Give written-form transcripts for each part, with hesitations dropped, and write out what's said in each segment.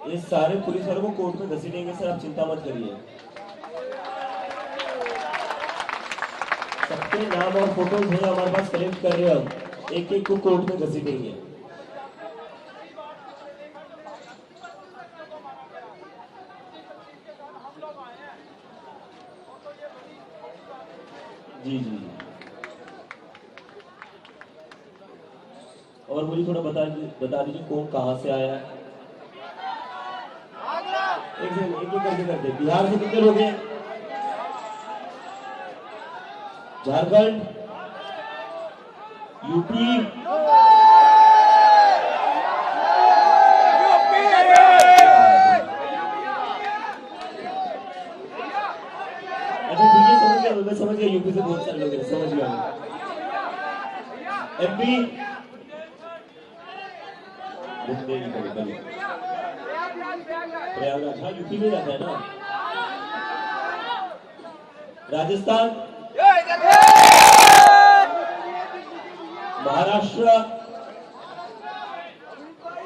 ये सारे पुलिस वालों को कोर्ट में घसीटेंगे सर, आप चिंता मत करिए। सबके नाम और फोटोज हैं हमारे पास, कलेक्ट कर रहे हैं हम, एक एक को कोर्ट में घसीटेंगे। जी जी। और मुझे थोड़ा बता दीजिए कौन कहाँ से आया है। एक करके करते। बिहार से कितने लोग हैं? झारखंड, यूपी, अच्छा ठीक है, समझ गया, मैं समझ गया, यूपी से बहुत सारे लोग हैं, समझ गया। एमपी, प्रयागराज, हाँ यूपी में रहता है ना। राजस्थान,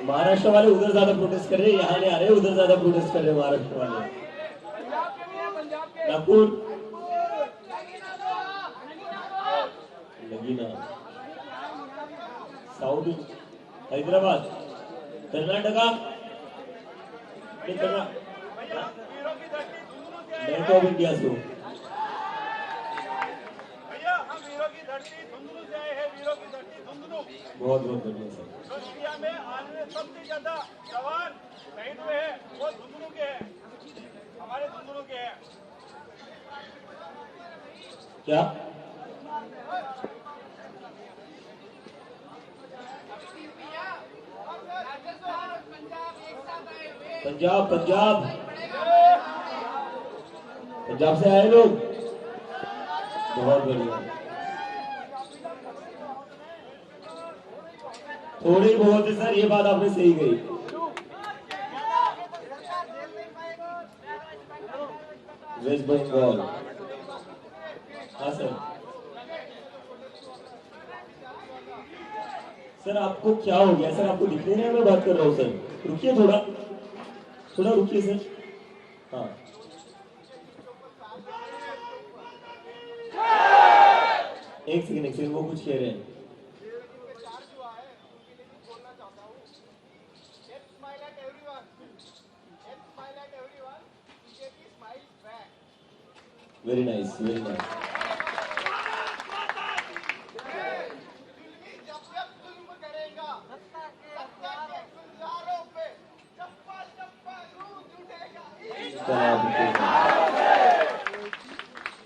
महाराष्ट्र वाले उधर ज्यादा प्रोटेस्ट कर रहे हैं, यहाँ नहीं आ रहे, उधर ज्यादा प्रोटेस्ट कर रहे हैं महाराष्ट्र वाले। नागपुर, लगी ना, south, Hyderabad, Karnataka, bank of India से हो। बहुत बहुत बढ़िया सर। इंडिया में आज में सबसे ज्यादा जवान शहीद हुए हैं वो धुंधलू के हैं, हमारे धुंधलू के हैं। क्या? पंजाब, पंजाब से आए लोग, बहुत बढ़िया। थोड़ी बहुत है सर, ये बात आपने सही कही। वेस्ट बंगाल, हाँ सर। सर आपको क्या हो गया सर? आपको दिख नहीं रहा है मैं बात कर रहा हूँ सर? रुकिए थोड़ा रुकिए सर। हाँ एक सेकंड, वो कुछ कह रहे हैं। Very nice, very nice.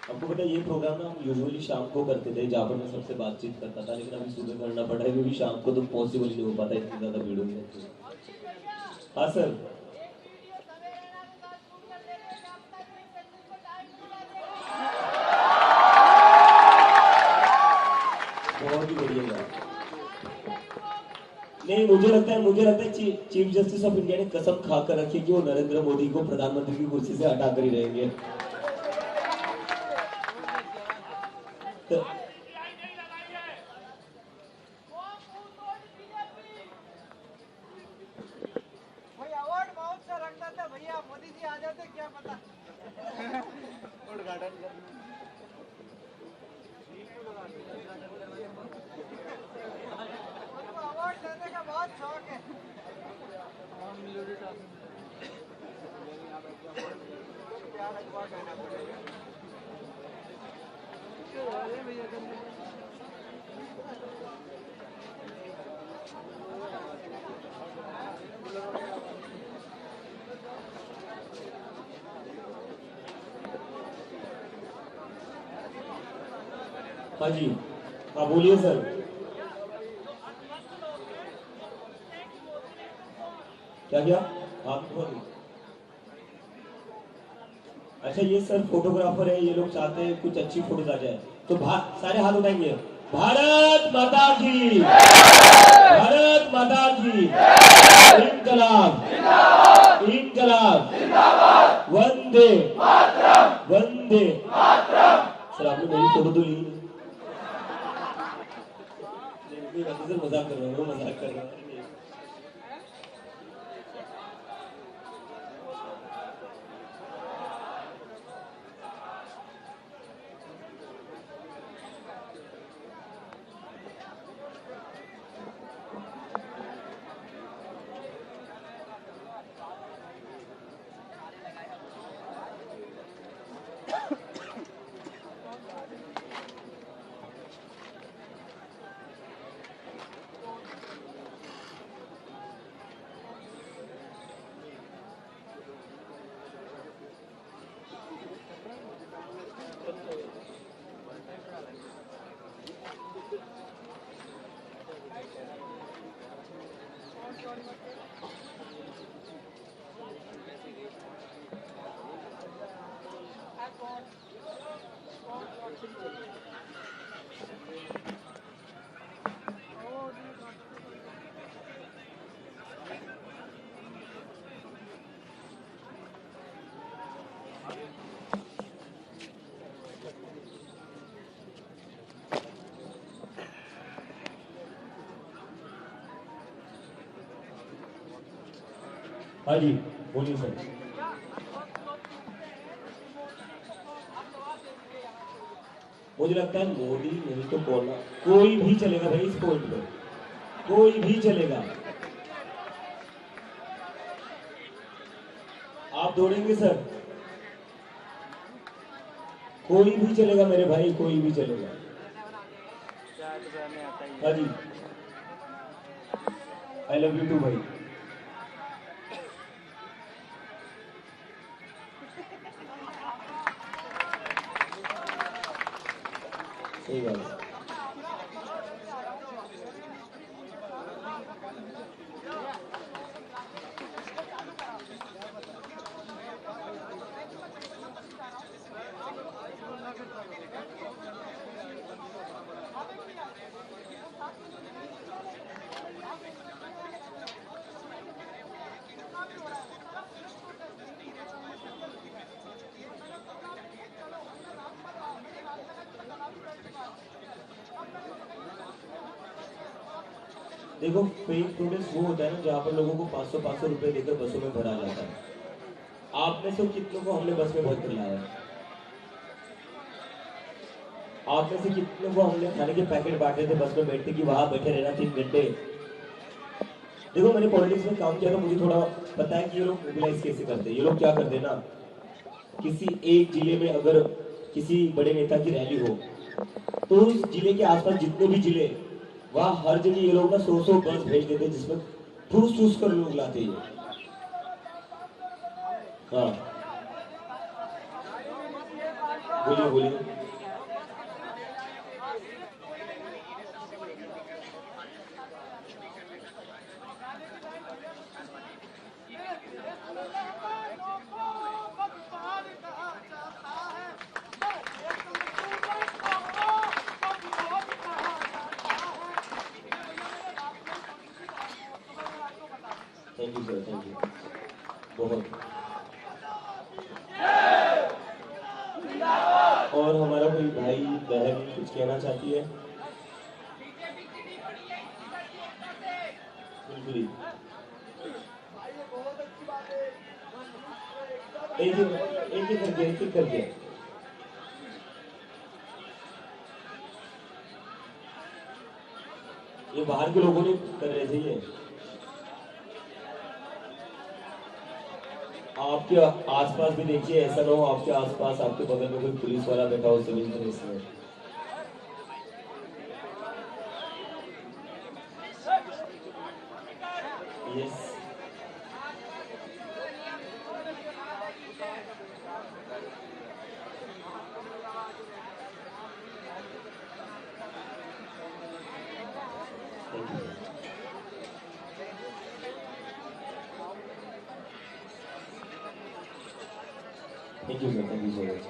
आपको पता है ये प्रोग्राम ना हम यूजुअली शाम को करते थे, जहाँ पर मैं सबसे बातचीत करता था, लेकिन अभी सुबह करना पड़ा है क्योंकि शाम को तो पॉसिबल नहीं हो पाता, इतनी ज्यादा भीड़ में। हाँ सर, बहुत ही बढ़िया। नहीं, मुझे लगता है चीफ जस्टिस ऑफ इंडिया ने कसम खाकर रखी कि वो नरेंद्र मोदी को प्रधानमंत्री की कुर्सी से हटाकर ही रहेंगे। तो अवार्ड बहुत सा रखता था भैया, मोदी जी आ जाते क्या पता। उद्घाटन अवार्ड देने का बहुत शौक है। हाँ जी, हाँ बोलिए सर। क्या? आप बोलिए। अच्छा ये सर फोटोग्राफर है, ये लोग चाहते हैं कुछ अच्छी फोटोज आ जाए, तो सारे हाथ उठाएंगे। भारत माता की, भारत माता की, इनकलाब, इनकलाब, वंदे वंदे। सर आपने मेरी फोटो तो ली नहीं। मजाक कर रहा हूँ, मजाक कर रहा हूँ। हाँ जी, बोलिए सर। मुझे लगता है मोदी नहीं तो कोई भी चलेगा भाई इस पॉइंट पे, कोई भी चलेगा। आप दौड़ेंगे सर? कोई भी चलेगा मेरे भाई, कोई भी चलेगा। हाँ जी, आई लव यू टू भाई। सही बात है। देखो, फेक प्रोटेस्ट वो होता है ना जहाँ पर लोगों को 500 रुपए देकर बसों में भरा जाता है। आप में से कितनों को हमने बस में भर कर लाया? आप में से कितनों को हमने खाने के पैकेट बांटे थे बस में बैठते कि वहां बैठे रहना 3 घंटे? देखो, मैंने पॉलिटिक्स में काम किया तो मुझे थोड़ा पता है कि ये लोग मोबिलाइज कैसे करते हैं। ये लोग क्या करते हैं ना, किसी एक जिले में अगर किसी बड़े नेता की रैली हो तो उस जिले के आसपास जितने भी जिले, वहां हर जगह ये लोग ना 100 बस भेज देते हैं जिसमें ठूस ठूस कर लोग लाते हैं। हाँ, बोलिए बोलिए। Thank you sir, thank you बहुत। और हमारा कोई भाई बहन कुछ कहना चाहती है? बिल्कुल ही। एक ही करके। ये बाहर के लोगों ने कर रहे थे ये। आपके आसपास भी देखिए, ऐसा ना हो आपके आसपास आपके बगल में कोई पुलिस वाला बैठा हो सिविल ड्रेस में। Yes, thank you sir, thank you so much.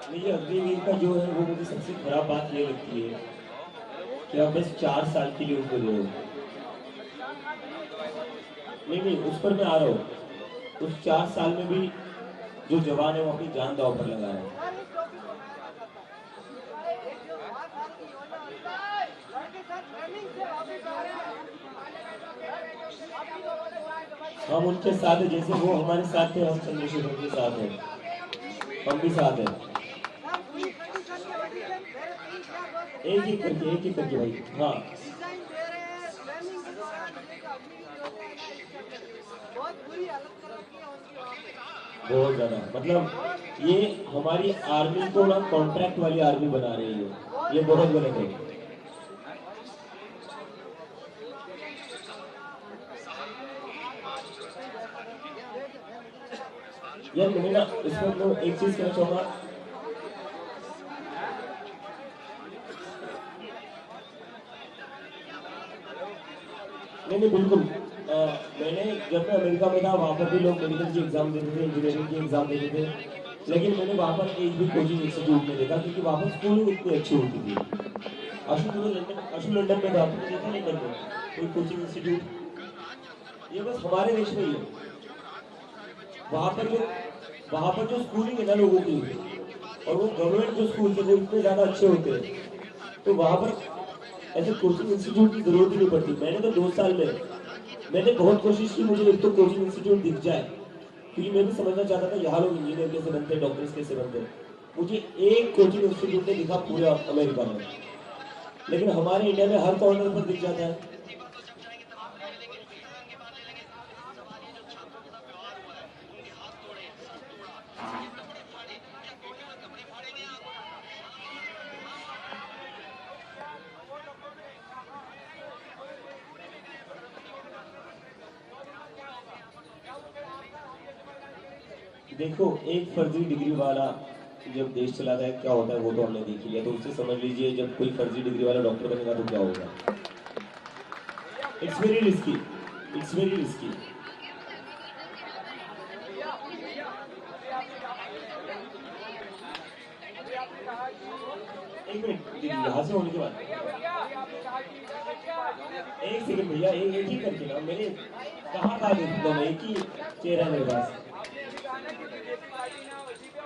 मुझे अग्निवीर का जो है वो मुझे सबसे खराब बात ये लगती है कि आप बस 4 साल के लिए उनको दे रहे हो। नहीं, उस पर मैं आ रहा हूँ। उस 4 साल में भी जो जवान है वो अपनी जान दांव पर लगा रहे हैं। हम उनके साथ है, जैसे वो हमारे साथ थे, हम चंद्रशेखर के साथ हैं, हम भी साथ हैं। एक करके भाई। हाँ, बहुत ज्यादा, मतलब ये हमारी आर्मी को ना कॉन्ट्रैक्ट वाली आर्मी बना रही है, ये बहुत गलत है। यार मैं ना इसमें तो एक चीज कहना चाहूंगा, नहीं नहीं बिल्कुल। मैंने जब मैं अमेरिका में था वहाँ पर भी लोग मेडिकल की एग्जाम देते थे, इंजीनियरिंग की एग्जाम देते थे, लेकिन मैंने वहाँ पर एक भी कोचिंग इंस्टीट्यूट नहीं देखा क्योंकि वहाँ पर स्कूलिंग इतनी अच्छी होती थी। अशु लंदन में था, तुमने देखा लंदन में कोई कोचिंग इंस्टीट्यूट? ये बस हमारे देश में ही है। वहाँ पर जो वहाँ पर जो स्कूलिंग है ना लोगों की, और वो गवर्नमेंट जो स्कूल थे वो इतने ज्यादा अच्छे होते हैं, तो वहाँ पर ऐसे कोचिंग इंस्टीट्यूट की जरूरत ही नहीं पड़ती। मैंने तो 2 साल में मैंने बहुत कोशिश की मुझे एक तो कोचिंग इंस्टीट्यूट दिख जाए, क्योंकि मैं भी समझना चाहता था यहाँ लोग इंजीनियर कैसे बनते हैं, डॉक्टर्स कैसे बनते हैं। मुझे एक कोचिंग इंस्टीट्यूट ने दिखा पूरे अमेरिका में, लेकिन हमारे इंडिया में हर कॉर्नर पर दिख जाता है। देखो, एक फर्जी डिग्री वाला जब देश चलाता है क्या होता है वो तो हमने देख लिया, तो उससे समझ लीजिए जब कोई फर्जी डिग्री वाला डॉक्टर बनेगा तो क्या होगा। It's very risky, it's very risky. एक मिनट दीदी, यहाँ से होने के बाद एक सेकंड भैया, एक ही करके ना, मैंने कहाँ कहाँ देखूंगा मैं, एक ही चेहरा मेरे पास।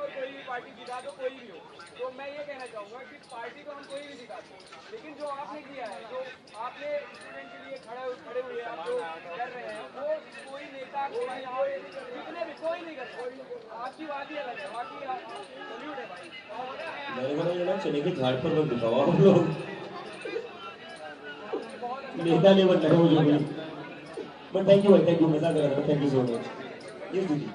कोई भी पार्टी जिता दो, कोई भी हो, तो मैं ये कहना चाहूंगा कि पार्टी को हम कोई भी जिता दो, लेकिन जो आपने किया है, जो आपने स्टूडेंट के लिए खड़े हुए आप जो कर रहे हैं, वो कोई नेता कोई यहाँ जितने भी कोई नहीं करता। आपकी बात ही अलग है, बाकी सल्यूट है भाई। मेरे को ना ये ना चने के झाड़ पर मत दिखाओ आप लोग, नेता नहीं बनना है मुझे भी। बट थैंक यू भाई, थैंक यू, मजा कर रहा था, थैंक यू सो मच। ये दीदी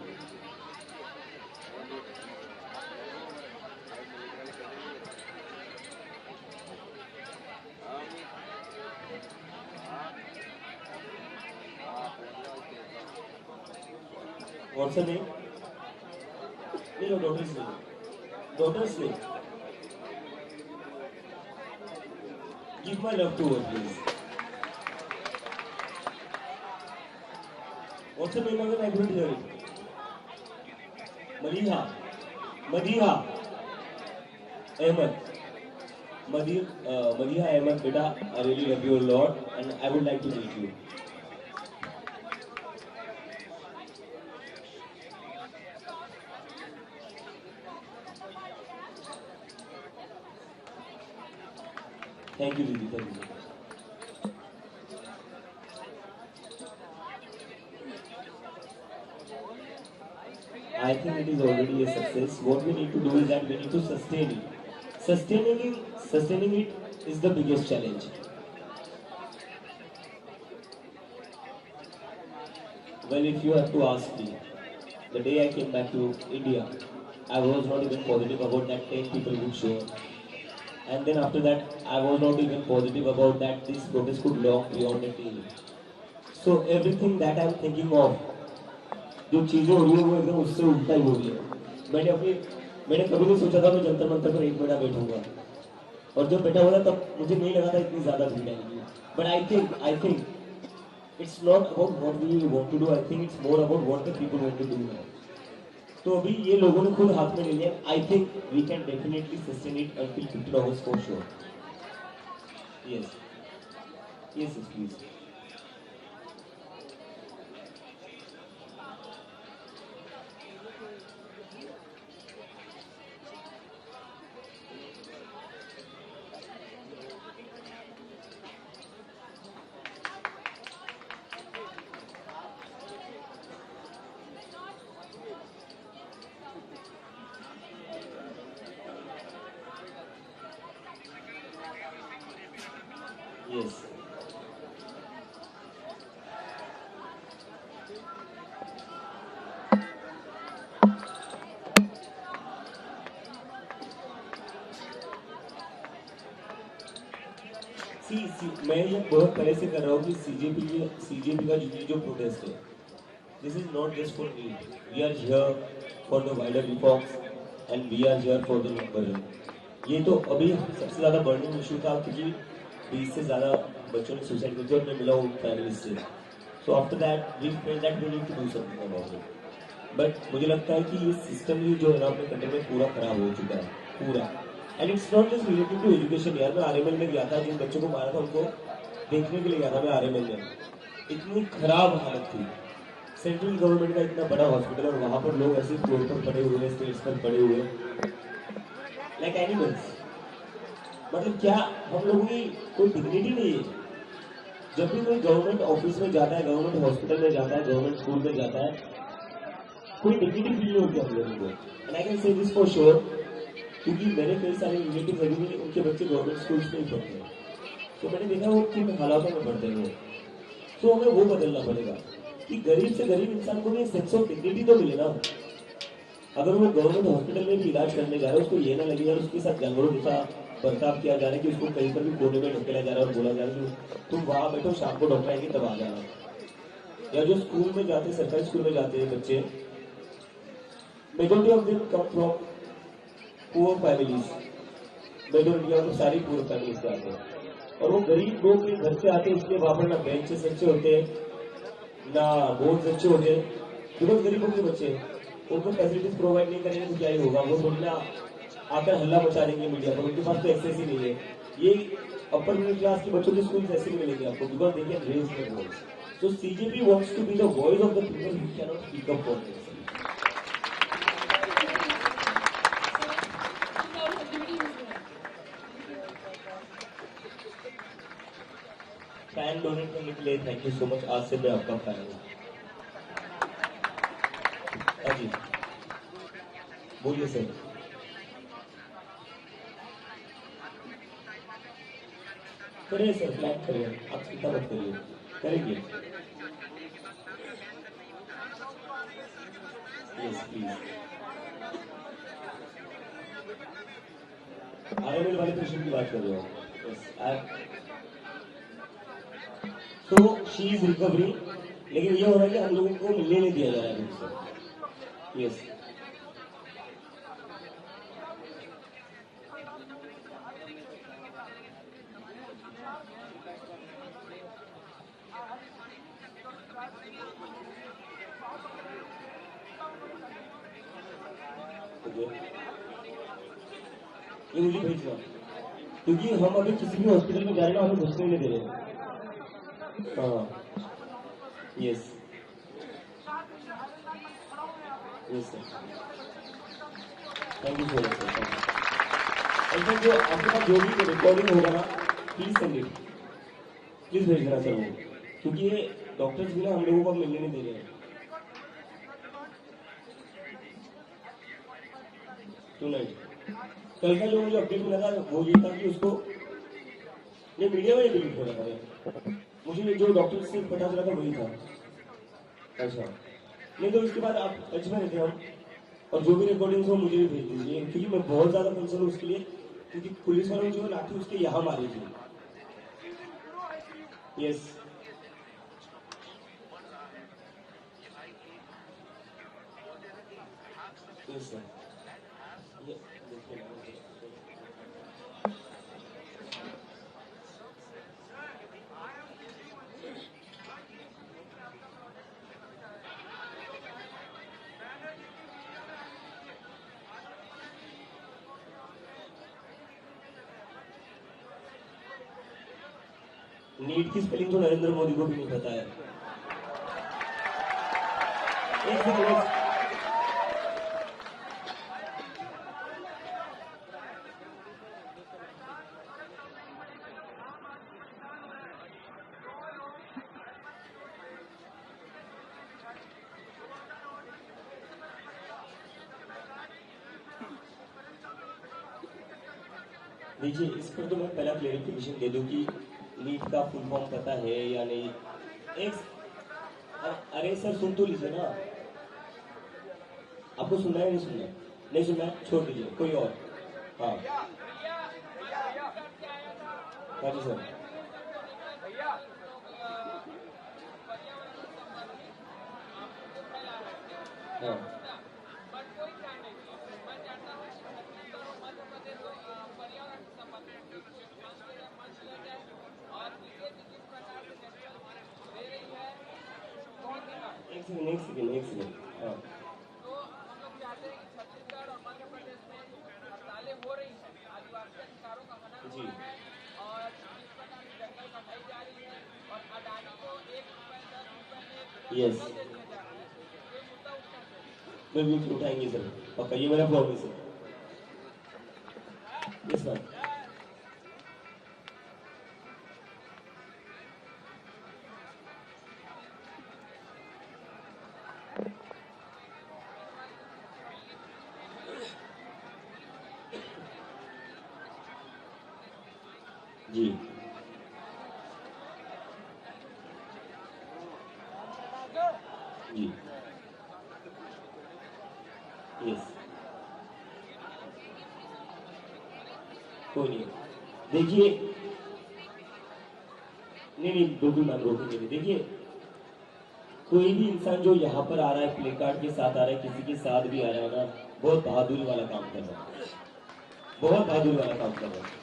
व्हाट्सएप में नहीं लो, डॉटर्स ने give my love to her please. WhatsApp में मगर आई couldn't hear it। Madiha Madiha Ahmad, Madiha Ahmed बेटा, I really love you a lot and I would like to meet you. Thank you दीदी, thank you. I think it is already a success. What we need to do is that we need to sustain it. Sustaining it is the biggest challenge. Well, if you have to ask me, the day I came back to India, I was not even positive about that 10 people would show up. And then after that, I was not even positive about that this protest could long beyond a day. So everything that I'm thinking of, जो चीजें हो रही है वो एकदम उससे उल्टा ही हो रही है। मैंने कभी नहीं सोचा था मैं जंतर मंतर पर 1 महीना बैठूंगा, और जब बैठा हुआ था तब मुझे नहीं लगा था इतनी ज्यादा भीड़ आएगी। But I think it's not about what we want to do, I think it's more about what the people want to do now. तो अभी ये लोगों ने खुद हाथ में ले लिया। I think we can definitely sustain it until 15 hours for sure. Yes yes please. Yes. मैं ये बहुत पहले से कर रहा हूँ कि सीजेपी का जो प्रोटेस्ट है, this is not just for me, we are here for the wider reforms and we are here for the number. ये तो अभी सबसे ज्यादा बर्निंग इशू था क्योंकि 20 से ज्यादा बच्चों ने सुसाइड कर दिया और मैं मिला हूँ फैमिली से. So after that we fell that we need to do something about it. But मुझे लगता है कि ये सिस्टम ही जो है ना अपने कंट्री में पूरा खराब हो चुका है पूरा. And it's not just related to education. यार मैं आरएमएल में गया था, जिन बच्चों को मारा था उनको देखने के लिए गया था मैं आरएमएल में. इतनी खराब हालत थी. सेंट्रल गवर्नमेंट का इतना बड़ा हॉस्पिटल और वहां पर लोग ऐसे फ्लोर पर पड़े हुए, स्टेज पर पड़े हुए लाइक एनिमल्स. मतलब क्या हम लोगों की कोई डिग्निटी नहीं है. जब भी कोई गवर्नमेंट ऑफिस में जाता है, गवर्नमेंट हॉस्पिटल में जाता है, गवर्नमेंट स्कूल में जाता है, कोई डिग्निटी फील नहीं होती हम लोगों को. And I can say this for sure, क्योंकि मेरे कई सारे रिलेटिव अभी भी उनके बच्चे गवर्नमेंट स्कूल्स में ही पढ़ते हैं. तो मैंने देखा वो किन हालातों में पढ़ते हैं वो. तो हमें वो बदलना पड़ेगा कि गरीब से गरीब इंसान को भी एक सेंस ऑफ डिग्निटी तो मिले ना. अगर वो गवर्नमेंट हॉस्पिटल में भी इलाज करने जा रहा है, उसको ये ना लगे यार उसके साथ जानवरों जैसा बर्ताव किया जा रहा है, कि उसको कहीं पर भी कोने में ढकेला जा रहा है और बोला जा रहा है कि तुम वहां बैठो, शाम को डॉक्टर आएंगे तब आ जाना. या जो स्कूल में जाते हैं, सरकारी स्कूल में जाते हैं बच्चे, majority of them come from poor families. Majority of सारी पुअर फैमिलीज से आते हैं. और वो गरीब लोग के घर से आते हैं, इसलिए वहां पर ना बेंचेस अच्छे होते हैं, ना बोर्ड अच्छे होते हैं. बिकॉज गरीबों के बच्चे हैं, उनको फैसिलिटीज प्रोवाइड नहीं करेंगे तो क्या ही होगा. वो थोड़ी ना आकर हल्ला मचा देंगे मीडिया पर. उनके पास तो एक्सेस ही नहीं है. ये अपर मिडिल क्लास के बच्चों के स्कूल ऐसे नहीं मिलेंगे आपको, because they can raise their voice. So CJP wants to be the voice of the people who can not speak up for themselves. फैन डोनेट करने के लिए थैंक यू सो मच. आज से मैं आपका फैन हूँ. हाँ जी बोलिए सर. करिए सर, प्लान करिए, आप चिंता मत करिए, करेंगे. Yes please. आरएमएल वाले पेशेंट की बात कर रहे हो. यस. तो शी इज रिकवरी. लेकिन ये हो रहा है कि हम लोगों को मिलने नहीं दिया जा रहा है सर. यस. ये मुझे भेजना, क्योंकि हम अभी किसी भी हॉस्पिटल में जा रहे हैं ना, हमें घुसने नहीं दे रहे हैं. हाँ. Yes. Yes sir. Thank you so much sir. Sir जो आपके पास जो भी रिकॉर्डिंग होगा ना, प्लीज सेंड इट. प्लीज भेज देना सर वो, क्योंकि ये डॉक्टर्स भी ना हम लोगों को अब मिलने नहीं दे रहे हैं. टुनाइट कल का जो मुझे अपडेट मिला था वो ये था कि उसको ये मीडिया में डिलीट हो रहा था. मुझे जो डॉक्टर से पता चला था वही था. अच्छा. नहीं तो इसके बाद आप टच में रहते हम, और जो भी रिकॉर्डिंग्स हो मुझे भी भेज दीजिए, क्योंकि मैं बहुत ज्यादा कंसर्न हूँ उसके लिए, क्योंकि पुलिस वालों ने जो लाठी उसके यहाँ मारी थी. यस. Yes sir. ये देखिए ना. नीट की स्पेलिंग तो नरेंद्र मोदी को भी नहीं पता है. एक सेकंड. देखिए इस पर तो मैं पहला क्लेरिफिकेशन दे दूं कि नीट का फुल फॉर्म पता है या नहीं. एक अरे सर सुन तो लीजिए ना. आपको सुनना है नहीं सुनना? नहीं सुनना है, छोड़ दीजिए, कोई और. हाँ. हाँ जी सर. हाँ. सेकंड हाँ तो हम लोग चाहते हैं कि छत्तीसगढ़ और मध्य प्रदेश में हड़तालें हो रही हैं, आदिवासी अधिकारों का हनन हो जी। रहा है और जिस प्रकार की जंगल कटाई जा रही है और अडानी को 1 रुपए 10 रुपए में यस जंगल दे दिया जा रहा है, ये मुद्दा उठना चाहिए। मैं भी उठाएंगे सर पक्का, ये मेरा प्रॉमिस है। Yes sir. जी जी यस कोई नहीं, देखिए नहीं बिल्कुल मैम रोकेंगे नहीं। देखिए कोई भी इंसान जो यहाँ पर आ रहा है प्ले कार्ड के साथ आ रहा है, किसी के साथ भी आ रहा है ना, बहुत बहादुरी वाला काम कर रहा है, बहुत बहादुरी वाला काम कर रहा है।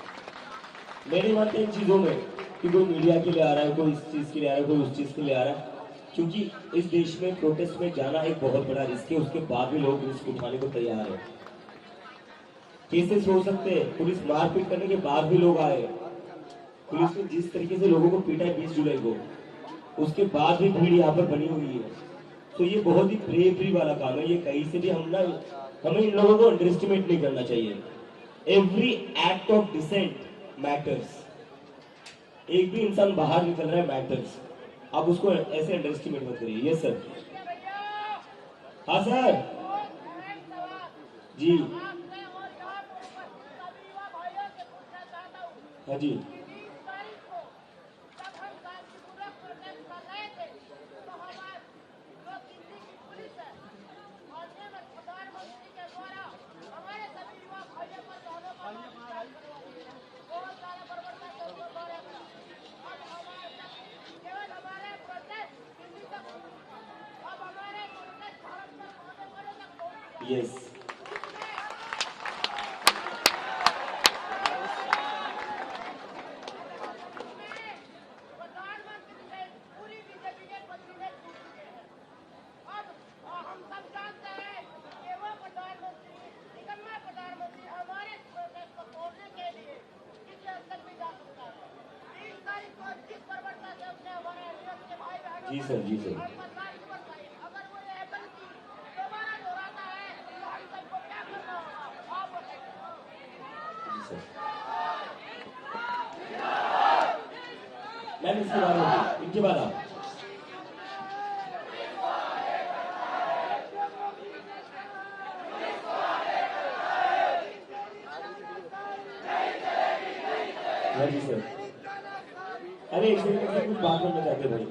मेरी बात इन चीजों में कि कोई मीडिया के लिए आ रहा है, कोई इस चीज के लिए आ रहा है, कोई उस चीज के लिए आ रहा है, क्योंकि इस देश में प्रोटेस्ट में जाना एक बहुत बड़ा रिस्क है, उसके बाद भी लोग रिस्क उठाने को तैयार है। केसेस हो सकते हैं, पुलिस मारपीट करने के बाद भी लोग आए, पुलिस ने जिस तरीके से लोगों को पीटा है 20 जुलाई को, उसके बाद भी भीड़ यहाँ पर बनी हुई है। तो ये बहुत ही ब्रेवरी वाला काम है, ये कहीं से भी हमें इन लोगों को अंडरएस्टिमेट नहीं करना चाहिए। Every act of dissent matters, एक भी इंसान बाहर निकल रहा है मैटर्स, आप उसको ऐसे अंडरएस्टिमेट मत करिए। Yes sir. हाँ सर जी हाँ जी यस जी सर जी सर मैम इसके बाद इनके बाद आप जी सर। अरे एक सेकंड से कुछ बात करना चाहते भाई।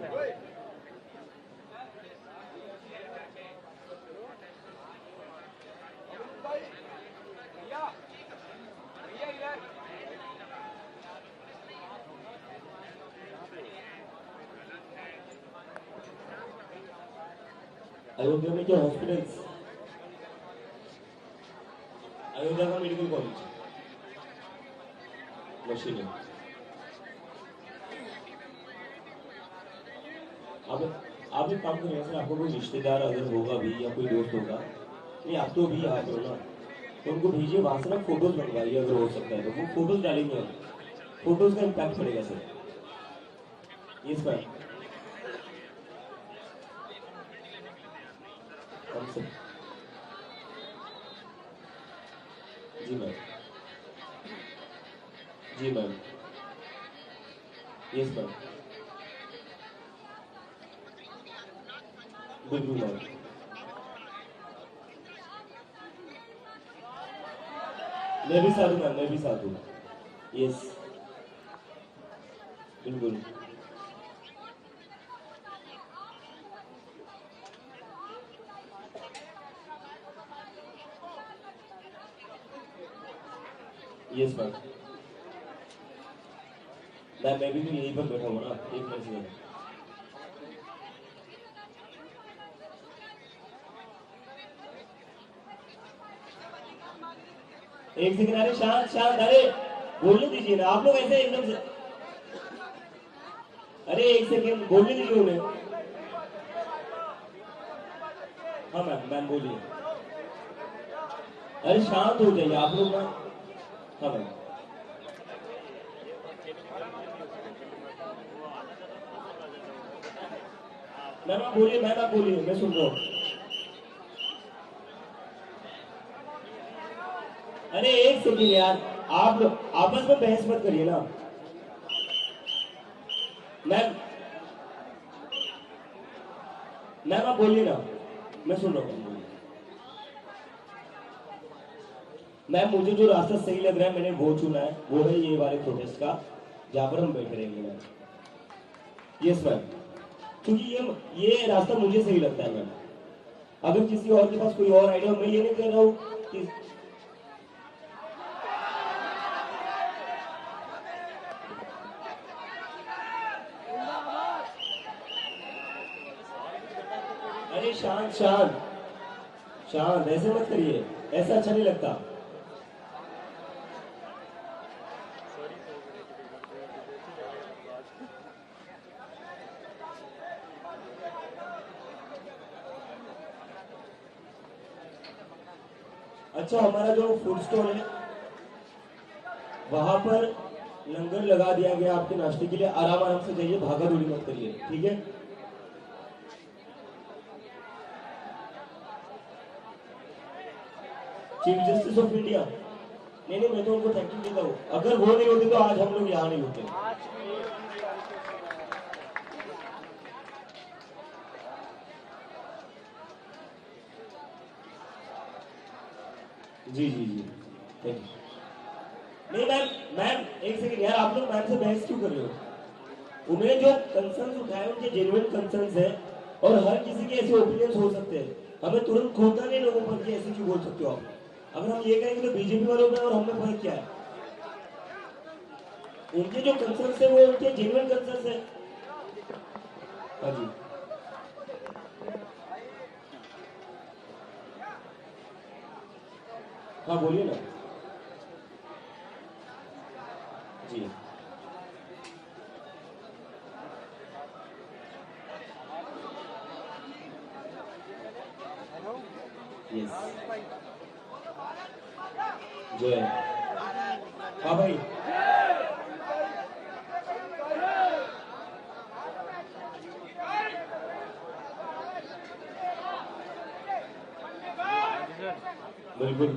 अयोध्या में क्या हॉस्पिटल्स, अयोध्या का मेडिकल कॉलेज मशीन। आप एक काम करिए सर, आपको कोई रिश्तेदार अगर होगा भी या कोई दोस्त होगा, नहीं आप तो भी आप हो ना, तो उनको भेजिए, वहां से ना फोटोज बनवाइए, अगर हो सकता है तो वो फोटोज डालेंगे हम, फोटोज का इम्पैक्ट पड़ेगा सर। Yes ma'am sir. जी मैम जी मैम यस मैम बिल्कुल मैम मैं भी साथ हूँ मैम, मैं भी साथ हूँ। यस बिल्कुल यस मैम। मैं भी तो यहीं पर बैठा हूँ ना, एक मिनट से। एक सेकंड, अरे शांत शांत, अरे बोलने दीजिए ना, आप लोग ऐसे एकदम से, अरे एक सेकंड बोलने दीजिए उन्हें। हाँ मैम, मैम बोलिए। अरे शांत हो जाइए आप लोग ना। हाँ मैम। मैम आप बोलिए, मैम आप बोलिए, मैं सुन रहा हूँ। अरे एक सेकेंड यार, आप लोग आपस में बहस मत करिए ना। मैम, मैम आप बोलिए ना, मैं सुन रहा हूँ। मैम मुझे जो रास्ता सही लग रहा है मैंने वो चुना है, वो है ये वाले प्रोटेस्ट का, जहां पर हम बैठे रहेंगे मैम। यस मैम, क्योंकि ये रास्ता मुझे सही लगता है मैम। अगर किसी और के पास कोई और आइडिया, मैं ये नहीं कह रहा हूँ कि अरे शांत शांत शांत, ऐसे मत करिए, ऐसा अच्छा नहीं लगता। अच्छा, हमारा जो फूड स्टॉल है वहां पर लंगर लगा दिया गया आपके नाश्ते के लिए। आराम आराम से जाइए, भागा दौड़ी मत करिए, ठीक है? चीफ जस्टिस ऑफ इंडिया, नहीं मैं तो उनको थैंक यू देता हूँ। अगर वो नहीं होते तो आज हम लोग यहाँ नहीं होते। जी जी जी, थैंक यू। नहीं मैम, मैम एक सेकंड यार, आप लोग मैम से बहस क्यों कर रहे हो? उन्हें जो कंसर्न्स उठाए उनके जेन्युइन कंसर्न्स है, और हर किसी के ऐसे ओपिनियंस हो सकते हैं। हमें तुरंत खोदना नहीं लोगों पर कि ऐसे क्यों बोल सकते हो आप। अगर हम ये कहेंगे तो बीजेपी वालों में और हम में फर्क क्या है? उनके जो कंसर्न्स है वो उनके जेन्युइन कंसर्न्स है। हाँ जी, हाँ बोलिए ना जी। यस, जो है। हाँ भाई, बिल्कुल।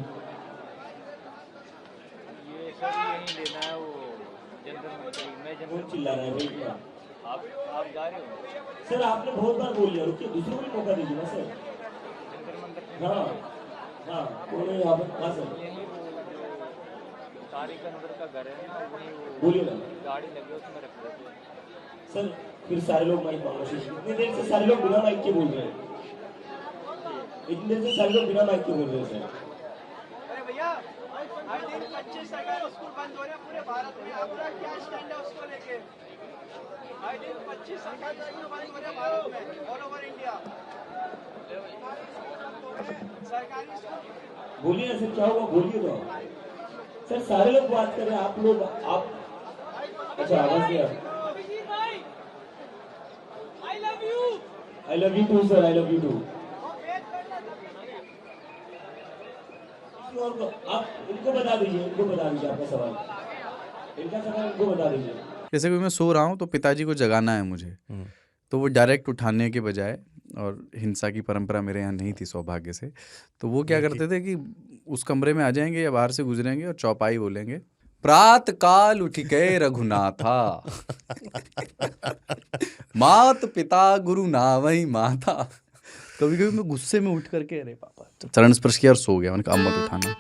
ये सर यहीं लेना है वो जनरल मंत्री। मैं कौन जनरल चिल्ला रहा है भाई क्या? आप जा रहे हो सर आपने बहुत बार बोल लिया, रुकिए, दूसरों को भी मौका दीजिए ना सर। जंतर मंतर? हाँ हाँ, कौन है यहाँ पर? हाँ सर यहीं वो जो तारिक अनवर का घर है ना, वहीं वो बोलिए ना गाड़ी लगे उसमें रख देते हैं। सर। फिर सारे लोग माइक मांगना शुरू, इतनी देर से सारे लोग बिना माइक के बोल रहे हैं। इतनी देर से सारे लोग बिना माइक के बोल रहे हैं सर। अरे भैया, हर दिन 25 सरकारी स्कूल बंद हो रहे हैं पूरे भारत में। आपका क्या स्टैंड है उसको लेके? हर दिन 25 सरकारी स्कूल बंद हो रहे हैं भारत में, ऑल ओवर इंडिया। सरकारी स्कूल बोलिए ना सर, क्या होगा? बोलिए तो सर, सारे लोग बात कर रहे हैं, आप लोग आप अच्छा आवाज दिया। I love you too sir, I love you too. और आप इनको बता दीजिए, इनको बता दीजिए आपका सवाल, इनका सवाल इनको बता दीजिए। जैसे कि मैं सो रहा हूँ तो पिताजी को जगाना है मुझे, तो वो डायरेक्ट उठाने के बजाय, और हिंसा की परंपरा मेरे यहाँ नहीं थी सौभाग्य से, तो वो क्या करते थे कि उस कमरे में आ जाएंगे या बाहर से गुजरेंगे और चौपाई बोलेंगे, प्रात काल उठ गए रघुनाथा मात पिता गुरु नावई माता। कभी कभी मैं गुस्से में उठ करके अरे पापा, चरण स्पर्श किया और सो गया। मैंने कहा अब मत उठाना।